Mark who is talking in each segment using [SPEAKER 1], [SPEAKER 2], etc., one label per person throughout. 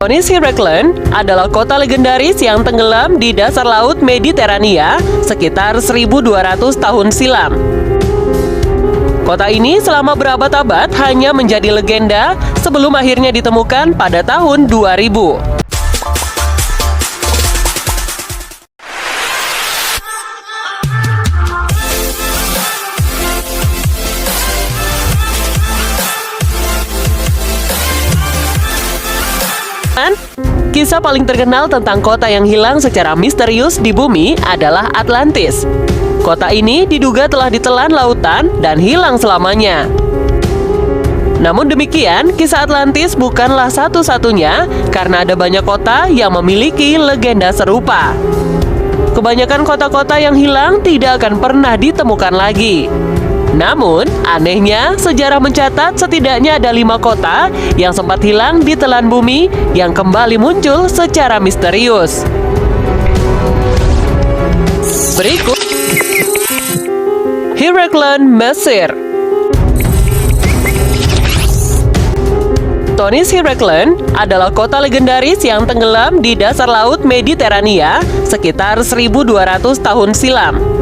[SPEAKER 1] Tonis Herakleon adalah kota legendaris yang tenggelam di dasar laut Mediterania sekitar 1200 tahun silam. Kota ini selama berabad-abad hanya menjadi legenda sebelum akhirnya ditemukan pada tahun 2000. Kisah paling terkenal tentang kota yang hilang secara misterius di bumi adalah Atlantis. Kota ini diduga telah ditelan lautan dan hilang selamanya. Namun demikian, kisah Atlantis bukanlah satu-satunya karena ada banyak kota yang memiliki legenda serupa. Kebanyakan kota-kota yang hilang tidak akan pernah ditemukan lagi. Namun, anehnya, sejarah mencatat setidaknya ada 5 kota yang sempat hilang di telan bumi yang kembali muncul secara misterius. Berikut Herakleon, Mesir. Tonis Herakleon adalah kota legendaris yang tenggelam di dasar laut Mediterania sekitar 1200 tahun silam.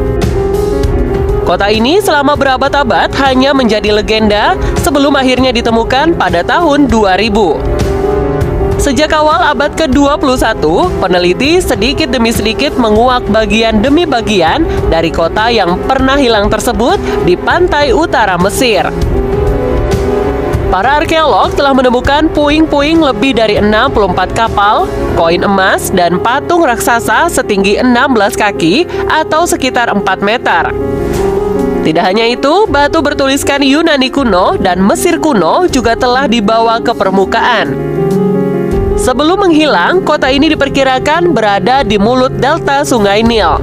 [SPEAKER 1] Kota ini selama berabad-abad hanya menjadi legenda sebelum akhirnya ditemukan pada tahun 2000. Sejak awal abad ke-21, peneliti sedikit demi sedikit menguak bagian demi bagian dari kota yang pernah hilang tersebut di pantai utara Mesir. Para arkeolog telah menemukan puing-puing lebih dari 64 kapal, koin emas, dan patung raksasa setinggi 16 kaki atau sekitar 4 meter. Tidak hanya itu, batu bertuliskan Yunani kuno dan Mesir kuno juga telah dibawa ke permukaan. Sebelum menghilang, kota ini diperkirakan berada di mulut delta Sungai Nil.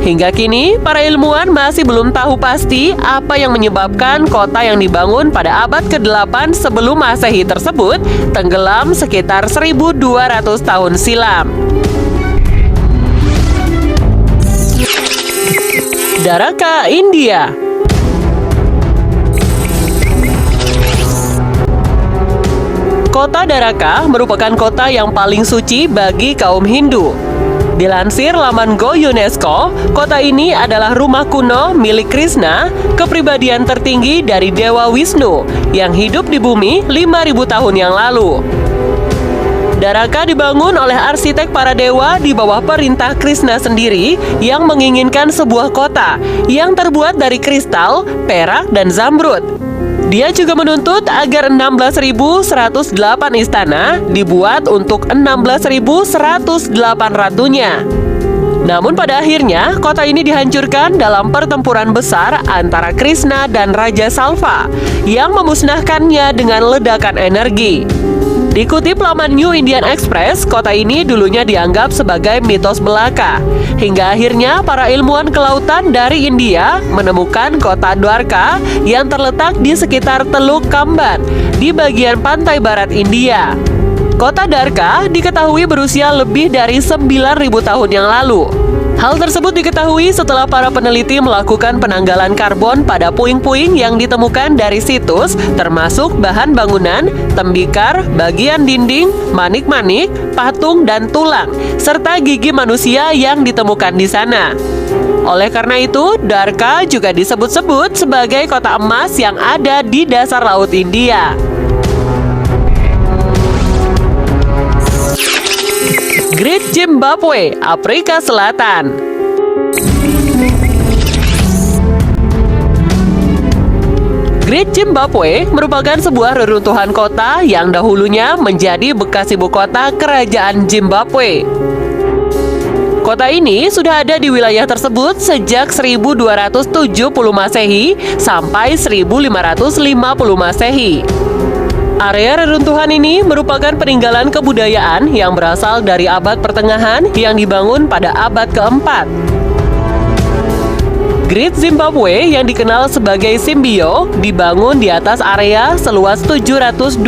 [SPEAKER 1] Hingga kini, para ilmuwan masih belum tahu pasti apa yang menyebabkan kota yang dibangun pada abad ke-8 sebelum Masehi tersebut tenggelam sekitar 1200 tahun silam. Dwarka, India. Kota Dwarka merupakan kota yang paling suci bagi kaum Hindu. Dilansir laman Go UNESCO, kota ini adalah rumah kuno milik Krishna, kepribadian tertinggi dari Dewa Wisnu yang hidup di bumi 5000 tahun yang lalu. Dwarka dibangun oleh arsitek para dewa di bawah perintah Krishna sendiri yang menginginkan sebuah kota yang terbuat dari kristal, perak, dan zamrud. Dia juga menuntut agar 16.108 istana dibuat untuk 16.108 ratunya. Namun pada akhirnya, kota ini dihancurkan dalam pertempuran besar antara Krishna dan Raja Salva yang memusnahkannya dengan ledakan energi. Dikutip laman New Indian Express, kota ini dulunya dianggap sebagai mitos belaka. Hingga akhirnya para ilmuwan kelautan dari India menemukan kota Dwarka yang terletak di sekitar Teluk Kamban di bagian pantai barat India. Kota Dwarka diketahui berusia lebih dari 9.000 tahun yang lalu. Hal tersebut diketahui setelah para peneliti melakukan penanggalan karbon pada puing-puing yang ditemukan dari situs, termasuk bahan bangunan, tembikar, bagian dinding, manik-manik, patung, dan tulang, serta gigi manusia yang ditemukan di sana. Oleh karena itu, Dwarka juga disebut-sebut sebagai kota emas yang ada di dasar laut India. Great Zimbabwe, Afrika Selatan. Great Zimbabwe merupakan sebuah reruntuhan kota yang dahulunya menjadi bekas ibu kota kerajaan Zimbabwe. Kota ini sudah ada di wilayah tersebut sejak 1270 Masehi sampai 1550 Masehi. Area reruntuhan ini merupakan peninggalan kebudayaan yang berasal dari abad pertengahan yang dibangun pada abad keempat. Great Zimbabwe yang dikenal sebagai Simbio dibangun di atas area seluas 722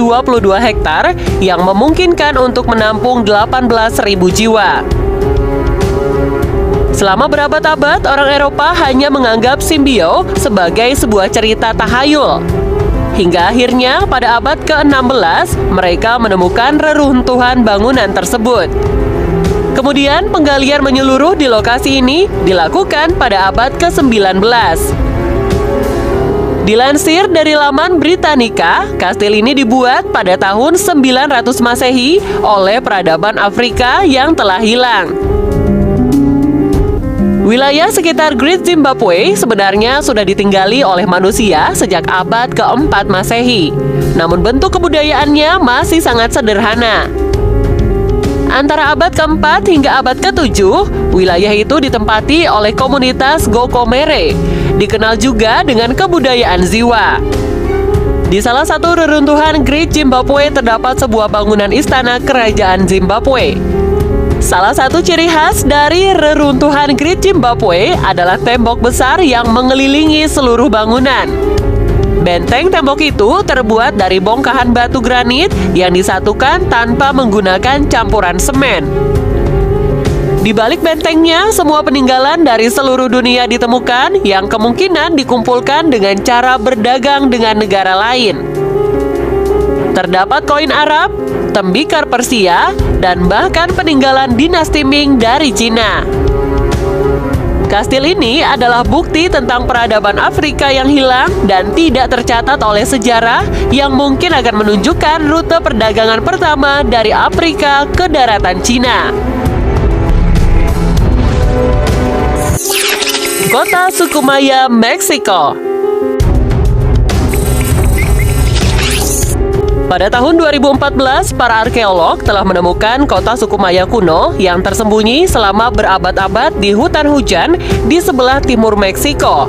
[SPEAKER 1] hektar yang memungkinkan untuk menampung 18.000 jiwa. Selama berabad-abad, orang Eropa hanya menganggap Simbio sebagai sebuah cerita tahayul. hingga akhirnya pada abad ke-16 mereka menemukan reruntuhan bangunan tersebut. Kemudian penggalian menyeluruh di lokasi ini dilakukan pada abad ke-19. Dilansir dari laman Britannica, kastil ini dibuat pada tahun 900 Masehi oleh peradaban Afrika yang telah hilang. Wilayah sekitar Great Zimbabwe sebenarnya sudah ditinggali oleh manusia sejak abad ke-4 Masehi. Namun bentuk kebudayaannya masih sangat sederhana. Antara abad ke-4 hingga abad ke-7, wilayah itu ditempati oleh komunitas Gokomere, dikenal juga dengan kebudayaan Ziwa. Di salah satu reruntuhan Great Zimbabwe terdapat sebuah bangunan istana kerajaan Zimbabwe. Salah satu ciri khas dari reruntuhan Great Zimbabwe adalah tembok besar yang mengelilingi seluruh bangunan. Benteng tembok itu terbuat dari bongkahan batu granit yang disatukan tanpa menggunakan campuran semen. Di balik bentengnya, semua peninggalan dari seluruh dunia ditemukan yang kemungkinan dikumpulkan dengan cara berdagang dengan negara lain. Terdapat koin Arab, tembikar Persia, dan bahkan peninggalan dinasti Ming dari Cina. Kastil ini adalah bukti tentang peradaban Afrika yang hilang dan tidak tercatat oleh sejarah yang mungkin akan menunjukkan rute perdagangan pertama dari Afrika ke daratan Cina. Kota Sukumaya, Meksiko. Pada tahun 2014, para arkeolog telah menemukan kota Sukumaya kuno yang tersembunyi selama berabad-abad di hutan hujan di sebelah timur Meksiko.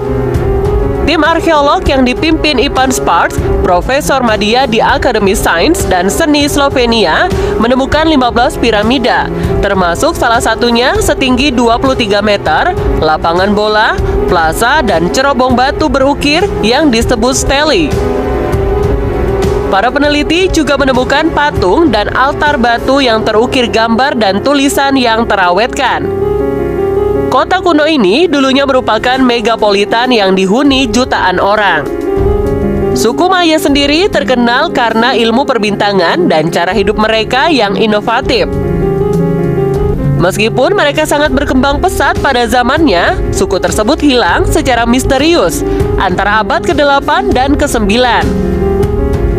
[SPEAKER 1] Tim arkeolog yang dipimpin Ivan Sparks, Profesor Madya di Akademi Sains dan Seni Slovenia, menemukan 15 piramida, termasuk salah satunya setinggi 23 meter, lapangan bola, plaza, dan cerobong batu berukir yang disebut stele. Para peneliti juga menemukan patung dan altar batu yang terukir gambar dan tulisan yang terawetkan. Kota kuno ini dulunya merupakan megapolitan yang dihuni jutaan orang. Suku Maya sendiri terkenal karena ilmu perbintangan dan cara hidup mereka yang inovatif. Meskipun mereka sangat berkembang pesat pada zamannya, suku tersebut hilang secara misterius antara abad ke-8 dan ke-9.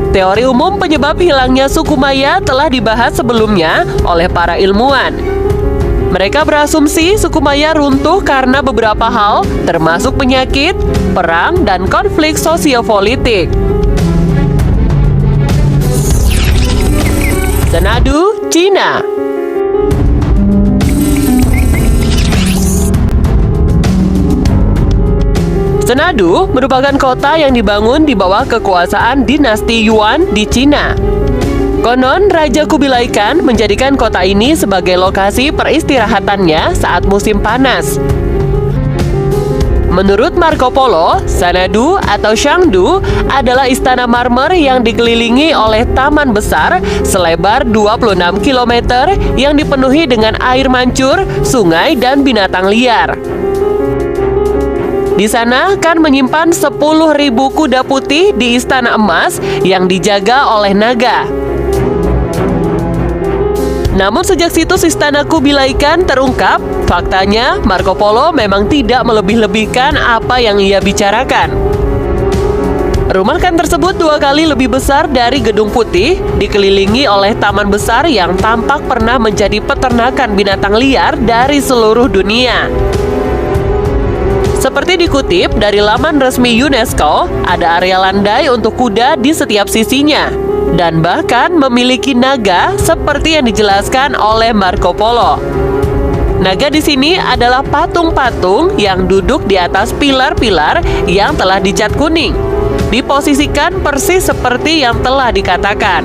[SPEAKER 1] Teori umum penyebab hilangnya suku Maya telah dibahas sebelumnya oleh para ilmuwan. Mereka berasumsi suku Maya runtuh karena beberapa hal, termasuk penyakit, perang, dan konflik sosiopolitik. Xanadu, Cina. Xanadu merupakan kota yang dibangun di bawah kekuasaan dinasti Yuan di Cina. Konon, Raja Kubilai Khan menjadikan kota ini sebagai lokasi peristirahatannya saat musim panas. Menurut Marco Polo, Xanadu atau Chengdu adalah istana marmer yang dikelilingi oleh taman besar selebar 26 km yang dipenuhi dengan air mancur, sungai, dan binatang liar. Di sana Khan menyimpan 10.000 kuda putih di istana emas yang dijaga oleh naga. Namun sejak situs istana Kubilai Khan terungkap, faktanya Marco Polo memang tidak melebih-lebihkan apa yang ia bicarakan. Rumah Khan tersebut 2 kali lebih besar dari Gedung Putih, dikelilingi oleh taman besar yang tampak pernah menjadi peternakan binatang liar dari seluruh dunia. Seperti dikutip dari laman resmi UNESCO, ada area landai untuk kuda di setiap sisinya, dan bahkan memiliki naga seperti yang dijelaskan oleh Marco Polo. Naga di sini adalah patung-patung yang duduk di atas pilar-pilar yang telah dicat kuning, diposisikan persis seperti yang telah dikatakan.